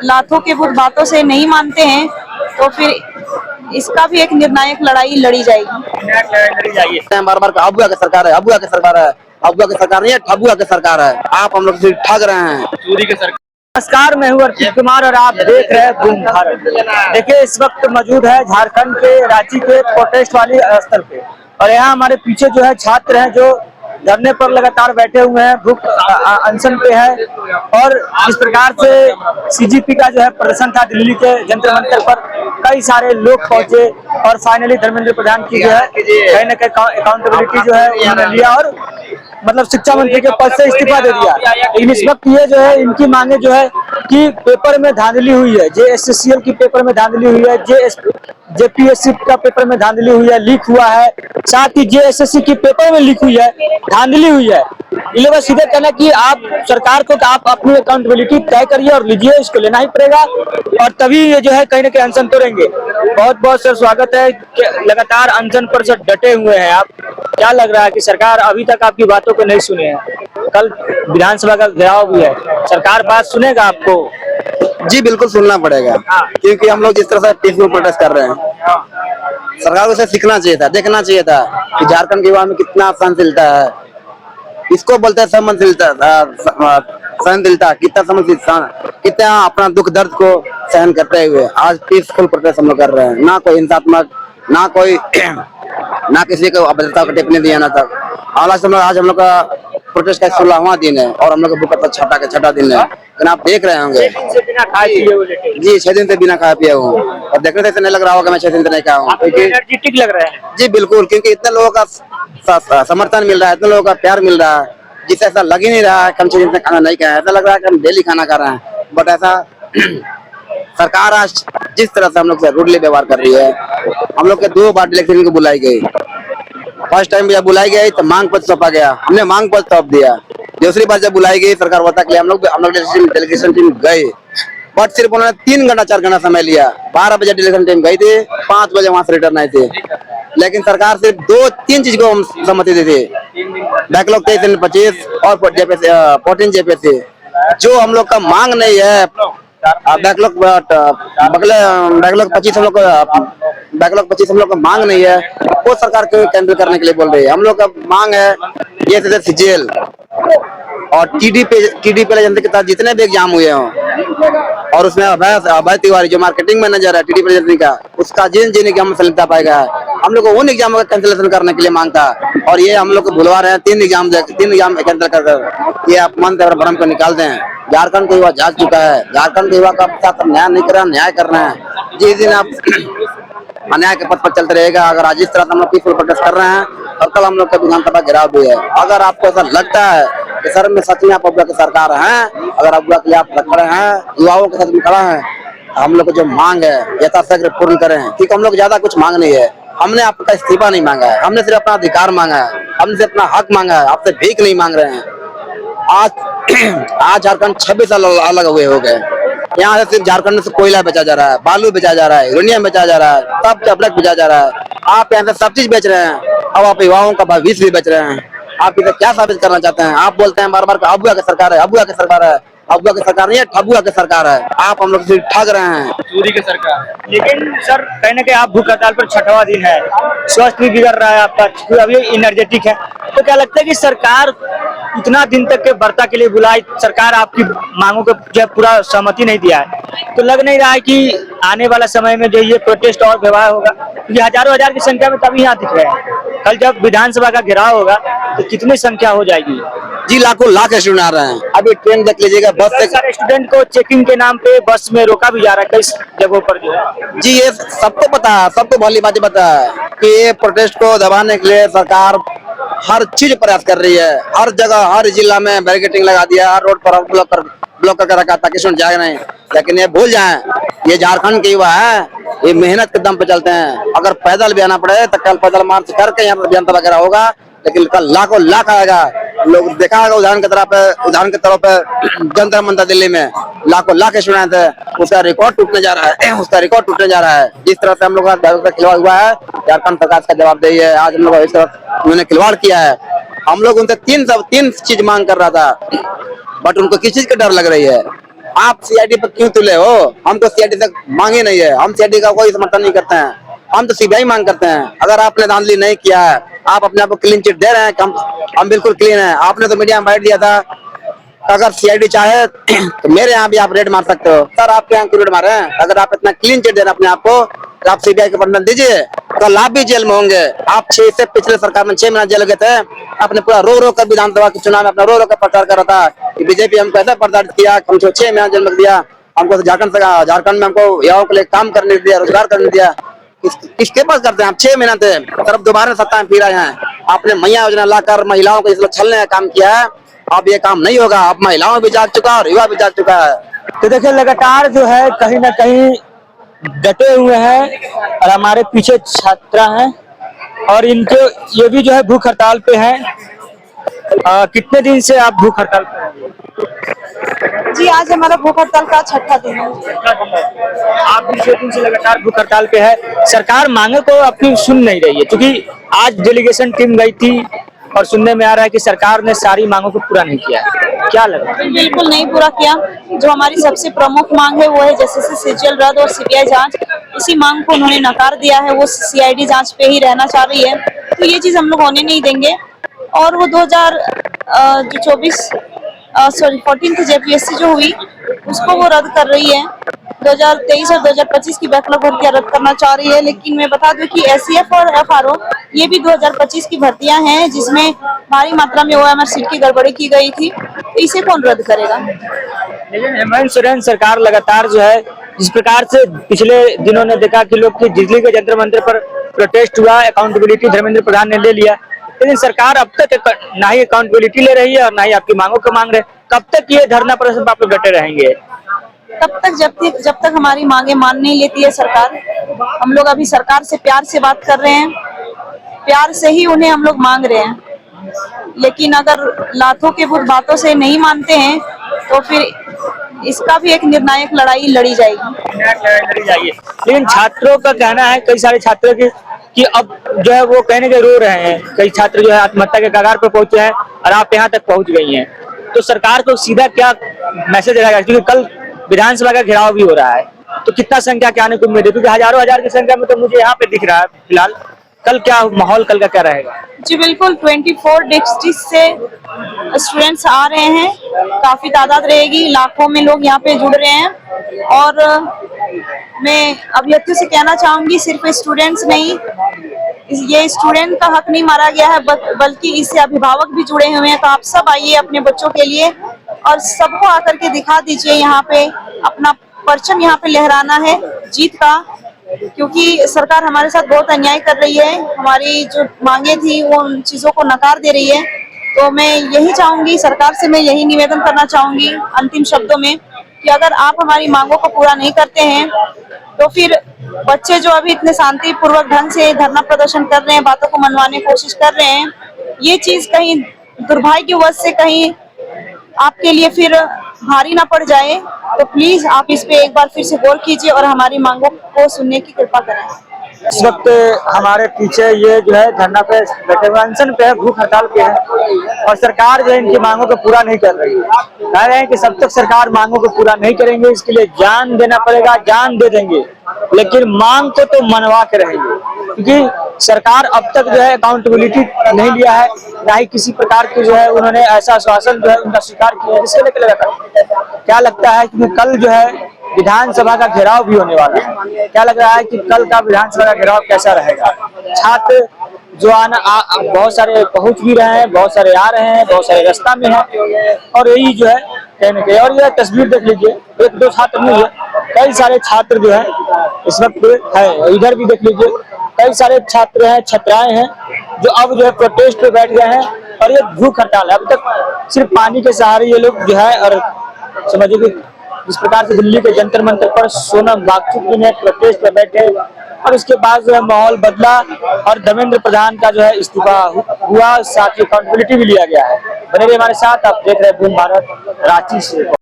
लातों के बातों से नहीं मानते हैं तो फिर इसका भी एक निर्णायक लड़ाई लड़ी जाएगी। बार बार अबुआ की सरकार है, अबुआ की सरकार है, अबुआ की सरकार नहीं है, ठबुआ की सरकार है। आप हम लोग से ठग रहे हैं, चोरी की सरकार। नमस्कार, मैं हूँ अर्पित कुमार और आप देख रहे हैं बूम भारत। देखिए, इस वक्त मौजूद है झारखंड के रांची के प्रोटेस्ट वाली स्थल पे और यहाँ हमारे पीछे जो है छात्र हैं जो धरने पर लगातार बैठे हुए हैं, भूख अनशन पे है। और इस प्रकार से सीजीपी का जो है प्रदर्शन था दिल्ली के जंतर मंतर पर, कई सारे लोग पहुंचे और फाइनली धर्मेंद्र प्रधान की जो है कहीं ना कहीं अकाउंटेबिलिटी जो है उन्होंने लिया और मतलब शिक्षा मंत्री के पद से इस्तीफा दे दिया। लेकिन इस वक्त ये जो है इनकी मांगे जो है कि पेपर में धांधली हुई है, JSCL की पेपर में धांधली हुई है, JPSC का पेपर में धांधली हुई है, लीक हुआ है, साथ ही JSSC की पेपर में लीक हुई है, धांधली हुई है। इन लोगों का सीधे कहना कि आप सरकार को आप अपनी अकाउंटेबिलिटी तय करिए और लीजिए, इसको लेना ही पड़ेगा और तभी ये जो है कहीं ना कहीं अनशन तोड़ेंगे। बहुत बहुत सर स्वागत है, लगातार अनशन पर सर डटे हुए हैं आप। क्या लग रहा है कि सरकार अभी तक आपकी बातों को नहीं सुने हैं? कल विधानसभा का घेराव भी है, सरकार बात सुनेगा आपको? जी बिल्कुल सुनना पड़ेगा, क्योंकि हम लोग जिस तरह से पीसफुल प्रोटेस्ट कर रहे हैं, सरकार को सीखना चाहिए था, देखना चाहिए था कि झारखंड के युवा में कितना सहनशीलता है। इसको बोलते हैं सहनशीलता, सहनशीलता कितना सहनशीलता, कितना अपना दुख दर्द को सहन करते हुए आज पीसफुल प्रोटेस्ट हम लोग कर रहे हैं। ना कोई हिंसात्मक, ना कोई ना किसी को अभद्रता को टिप्पणी दिया ना तक। आज हम लोग का प्रोटेस्ट का 16वां दिन है और हम लोग का बुक छठा दिन है। लेकिन आप देख रहे होंगे जी 6 दिन से बिना खाए पिए हूँ और देखने से नहीं लग रहा होगा मैं 6 दिन से नहीं खाया हूँ, क्योंकि एनर्जेटिक लग रहा है। जी बिल्कुल, क्योंकि इतने लोगों का समर्थन मिल रहा है, इतने लोगों का प्यार मिल रहा है, जिससे ऐसा लग ही नहीं रहा है कि हम 6 दिन से खाना नहीं खाया। ऐसा लग रहा है कि हम डेली खाना खा रहे हैं। बट ऐसा सरकार आज जिस तरह से हम लोग से रूडली व्यवहार कर रही है, हम लोग के 2 बार इलेक्शन को बुलाई गई। फर्स्ट टाइम जब बुलाई गई तो मांग पत्र सौंपा गया, हमने मांग पत्र सौंप दिया। दूसरी बार जब बुलाई गई सरकार वार्ता के लिए हम लोग डेलीगेशन टीम गए, बट सिर्फ उन्होंने 3 घंटा 4 घंटा समय लिया। 12 बजे डेलीगेशन टीम गई थी, 5 बजे वहां से रिटर्न आए थे। लेकिन सरकार सिर्फ 2-3 चीज को सहमति दी थी, बैकलॉग 23-25 और 14 JPSC। जो हम लोग का मांग नहीं है, बैकलॉग 25 हम लोग का मांग नहीं है, वो सरकार को कैंसिल करने के लिए बोल रही है। हम लोग का मांग है JSCL और TD पे जनता के साथ जितने भी एग्जाम हुए हों और उसमें अभय तिवारी जो मार्केटिंग मैनेजर है TD पे का, उसका जिन एग्जाम में सफलता पाएगा, हम लोग को उन एग्जामों का कैंसिलेशन करने के लिए मांगता। और ये हम लोग को भुलवा रहे हैं, 3 एग्जाम कैंसिल कर ये अपमान भ्रम को निकाल दें। झारखंड का युवा जाग चुका है, झारखंड के युवा का साथ न्याय नहीं कर रहा, न्याय कर रहे हैं। जिस दिन आप अन्याय के पथ पर चलते रहेगा, अगर आज इस तरह हम लोग पीसफुल प्रोटेस्ट कर रहे हैं और कल हम लोग का विधानसभा घेराव भी है। अगर आपको ऐसा लगता है कि सर में सच में आप अबुआ की सरकार हैं, अगर अबुआ के लिए आप खड़े हैं, युवाओं के साथ में खड़ा है, हम लोग को जो मांग है यथाशीघ्र पूर्ण करें, क्योंकि हम लोग ज्यादा कुछ मांग नहीं है। हमने आपका इस्तीफा नहीं मांगा है, हमने सिर्फ अपना अधिकार मांगा है, हमने सिर्फ अपना हक मांगा है, आपसे भीख नहीं मांग रहे हैं। आज झारखंड 26 साल अलग हुए हो गए। यहाँ से सिर्फ झारखंड से कोयला बेचा जा रहा है, बालू बेचा जा रहा है, यूरेनियम बेचा जा रहा है, सब टैबलेट बेचा जा रहा है। आप यहाँ से सब चीज बेच रहे हैं, अब आप युवाओं का भविष्य भी बेच रहे हैं। आप इसे क्या साबित करना चाहते हैं? आप बोलते हैं बार बार अबुआ की सरकार है, अबुआ की सरकार है, अबुआ की सरकार नहीं है, ठबुआ की सरकार है। आप हम लोग से ठग रहे हैं, चोरी की सरकार। लेकिन सर कहीं ना कहीं आप भूख हड़ताल पर 6वां दिन है, स्वास्थ्य भी बिगड़ रहा है आपका, अभी एनर्जेटिक है, तो क्या लगता है कि सरकार इतना दिन तक के वार्ता के लिए बुलाई, सरकार आपकी मांगों को जब पूरा सहमति नहीं दिया है, तो लग नहीं रहा है कि आने वाला समय में जो ये प्रोटेस्ट और व्यवहार होगा? क्योंकि हजारों हजार की संख्या में तभी यहाँ दिख रहे हैं। कल जब विधानसभा का घेराव होगा तो कितनी संख्या हो जाएगी? जी लाखों लाख स्टूडेंट आ रहे हैं। अभी ट्रेन देख लीजिएगा, बस से सारे स्टूडेंट को चेकिंग के नाम पे बस में रोका भी जा रहा है कई जगहों पर जो है। जी ये सबको पता है, सबको भली बात पता है कि ये प्रोटेस्ट को दबाने के लिए सरकार हर चीज प्रयास कर रही है। हर जगह हर जिला में बैरिकेडिंग लगा दिया, हर रोड पर ब्लॉक करके रखा ताकि स्टूडेंट जाए नहीं। लेकिन ये भूल जाएं, ये झारखंड के युवा है, ये मेहनत के दम पे चलते हैं। अगर पैदल भी आना पड़े तो कल पैदल मार्च करके यहाँ पर जनता वगैरह होगा, लेकिन कल लाखों लाख आएगा। लोग देखा होगा उदाहरण के तौर पर जंतर मंतर दिल्ली में लाखों लाख स्टूडेंट है, उसका रिकॉर्ड टूटने जा रहा है, उसका रिकॉर्ड टूटने जा रहा है। जिस तरह से हम लोग का खिलवाड़ हुआ है, झारखंड सरकार का जवाबदेही है। आज हम लोग इस तरह उन्होंने खिलवाड़ किया है। हम लोग उनसे तीन चीज मांग कर रहा था, बट उनको किस चीज की डर लग रही है? आप सीआईडी पर क्यों तुले हो? हम तो सीआईडी तक मांगे नहीं है, हम सीआईडी का कोई समर्थन नहीं करते हैं, हम तो सीबीआई मांग करते हैं। अगर आपने धांधली नहीं किया है, आप अपने आप को क्लीन चिट दे रहे हैं, हम बिल्कुल क्लीन है। आपने तो मीडिया में बैठ दिया था, अगर सीआईडी चाहे तो मेरे यहाँ भी आप रेड मार सकते हो। सर आपके यहाँ क्यों रेड मारे हैं? अगर आप इतना क्लीन चिट दे रहे हैं अपने आप को, तो आप सीबीआई को प्रमाण दीजिए, कल आप भी जेल में होंगे। आप से पिछले सरकार में 6 महीना जेल गए थे, आपने पूरा रो कर विधानसभा के चुनाव में अपना रो कर प्रचार कर रहा था कि बीजेपी हमको ऐसा प्रचारित किया, हमको 6 महीना जेल में दिया, हमको झारखंड में हमको युवाओं के लिए काम करने दिया, रोजगार करने दिया। किसके पास करते हैं आप? 6 महीना थे, तरफ दोबारा सत्ता में फिर आए हैं। आपने मैया योजना लाकर महिलाओं को इसलिए छलने का काम किया है, अब ये काम नहीं होगा। अब महिलाओं भी जाग चुका है और युवा भी जाग चुका है। तो देखिए लगातार जो है कहीं ना कहीं डटे हुए हैं और हमारे पीछे छात्रा हैं और इनके ये भी जो है भूख हड़ताल पे हैं। कितने दिन से आप भूख हड़ताल पे हैं? जी आज हमारा भूख हड़ताल का 6ठा दिन है। आप भी 6 दिन से लगातार भूख हड़ताल पे है। सरकार मांगे को अपनी सुन नहीं रही है, क्योंकि आज डेलीगेशन टीम गई थी और सुनने में आ रहा है कि सरकार ने सारी मांगों को पूरा नहीं किया है। क्या लग रहा है? बिल्कुल नहीं पूरा किया। जो हमारी सबसे प्रमुख मांग है वो है जैसे सीजीएल रद्द और सीबीआई जांच, इसी मांग को उन्होंने नकार दिया है। वो सीआईडी जांच पे ही रहना चाह रही है, तो ये चीज हम लोग होने नहीं देंगे। और वो 14th जेपीएससी जो हुई उसको वो रद्द कर रही है। 2023 और 2025 की बैकलॉग भर्तियां रद्द करना चाह रही है। लेकिन मैं बता दूं कि एससीएफ और एफआरओ ये भी 2025 की भर्तियां हैं, जिसमें भारी मात्रा में ओएमआर सीट की गड़बड़ी की गई थी, तो इसे कौन रद्द करेगा? लेकिन हेमंत सोरेन सरकार लगातार जो है जिस प्रकार से पिछले दिनों ने देखा कि लोग की दिल्ली के जंतर मंतर पर प्रोटेस्ट हुआ, अकाउंटेबिलिटी धर्मेंद्र प्रधान ने ले लिया, लेकिन सरकार अब तक ना ही अकाउंटेबिलिटी ले रही है और ना ही आपकी मांगों को मांग रहे। कब तक ये धरना प्रदर्शन आप लोग डटे रहेंगे? तब तक जब तक हमारी मांगे मान नहीं लेती है सरकार। हम लोग अभी सरकार से प्यार से बात कर रहे हैं, प्यार से ही उन्हें हम लोग मांग रहे हैं। लेकिन अगर लातों के बातों से नहीं मानते हैं तो फिर इसका भी एक निर्णायक लड़ाई लड़ी जाएगी। लेकिन छात्रों का कहना है, कई सारे छात्रों की, कि अब जो है वो कहने के रो रहे हैं। कई छात्र जो है आत्महत्या के कगार पर पहुंचे हैं और आप यहाँ तक पहुंच गई हैं, तो सरकार को सीधा क्या मैसेज रहेगा? क्योंकि कल विधानसभा का घेराव भी हो रहा है, तो कितना संख्या क्या आने को उम्मीद है? क्योंकि हजारों हजार की संख्या में तो मुझे यहाँ पे दिख रहा है फिलहाल। कल क्या माहौल, कल का क्या रहेगा? जी बिल्कुल, 24 डिस्ट्रिक्ट से स्टूडेंट्स आ रहे हैं, काफी तादाद रहेगी, लाखों में लोग यहाँ पे जुड़ रहे हैं। और मैं अभ्यर्थियों से कहना चाहूंगी, सिर्फ स्टूडेंट्स नहीं, ये स्टूडेंट का हक नहीं मारा गया है, बल्कि इससे अभिभावक भी जुड़े हुए हैं। तो आप सब आइए अपने बच्चों के लिए और सबको आकर के दिखा दीजिए, यहाँ पे अपना परचम यहाँ पे लहराना है जीत का, क्योंकि सरकार हमारे साथ बहुत अन्याय कर रही है। हमारी जो मांगे थी वो उन चीजों को नकार दे रही है। तो मैं यही चाहूंगी, सरकार से मैं यही निवेदन करना चाहूंगी अंतिम शब्दों में, कि अगर आप हमारी मांगों को पूरा नहीं करते हैं तो फिर बच्चे जो अभी इतने शांतिपूर्वक ढंग से धरना प्रदर्शन कर रहे हैं, बातों को मनवाने की कोशिश कर रहे हैं, ये चीज कहीं दुर्भाग्यवश से कहीं आपके लिए फिर भारी ना पड़ जाए, तो प्लीज आप इस पे एक बार फिर से गौर कीजिए और हमारी मांगों को सुनने की कृपा करें। इस वक्त हमारे पीछे ये जो है धरना पे बैठे हुए, अनशन पे है, भूख हड़ताल पे है और सरकार जो है इनकी मांगों को पूरा नहीं कर रही है। कह रहे हैं कि सब तक सरकार मांगों को पूरा नहीं करेंगे, इसके लिए जान देना पड़ेगा, जान दे देंगे, लेकिन मांग को तो मनवा के रहेंगे। क्योंकि सरकार अब तक जो है अकाउंटेबिलिटी नहीं लिया है, ना ही किसी प्रकार की जो है उन्होंने ऐसा आश्वासन जो है उनका स्वीकार किया है, जिसके लेकर लगातार क्या लगता है कि कल जो है विधानसभा का घेराव भी होने वाला है। क्या लग रहा है कि कल का विधानसभा का घेराव कैसा रहेगा? छात्र जो बहुत सारे पहुंच भी रहे हैं, बहुत सारे आ रहे हैं, बहुत सारे रास्ता में हैं और यही जो है कहने के। और यह तस्वीर देख लीजिए, एक दो छात्र नहीं है, कई सारे छात्र जो है इस वक्त है। इधर भी देख लीजिए, कई सारे छात्र हैं, छात्राएं हैं जो अब जो है प्रोटेस्ट पे बैठ गए हैं और ये भूख हड़ताल है। अब तक सिर्फ पानी के सहारे ये लोग जो है, और समझिए कि जिस प्रकार से दिल्ली के जंतर मंतर पर सोनम वांगचुक जी ने प्रोटेस्ट पे बैठे और उसके बाद जो है माहौल बदला और धर्मेंद्र प्रधान का जो है इस्तीफा हुआ, साथ ही अकाउंटेबिलिटी भी लिया गया है। बने रहिए हमारे साथ, आप देख रहे हैं बूम भारत रांची से।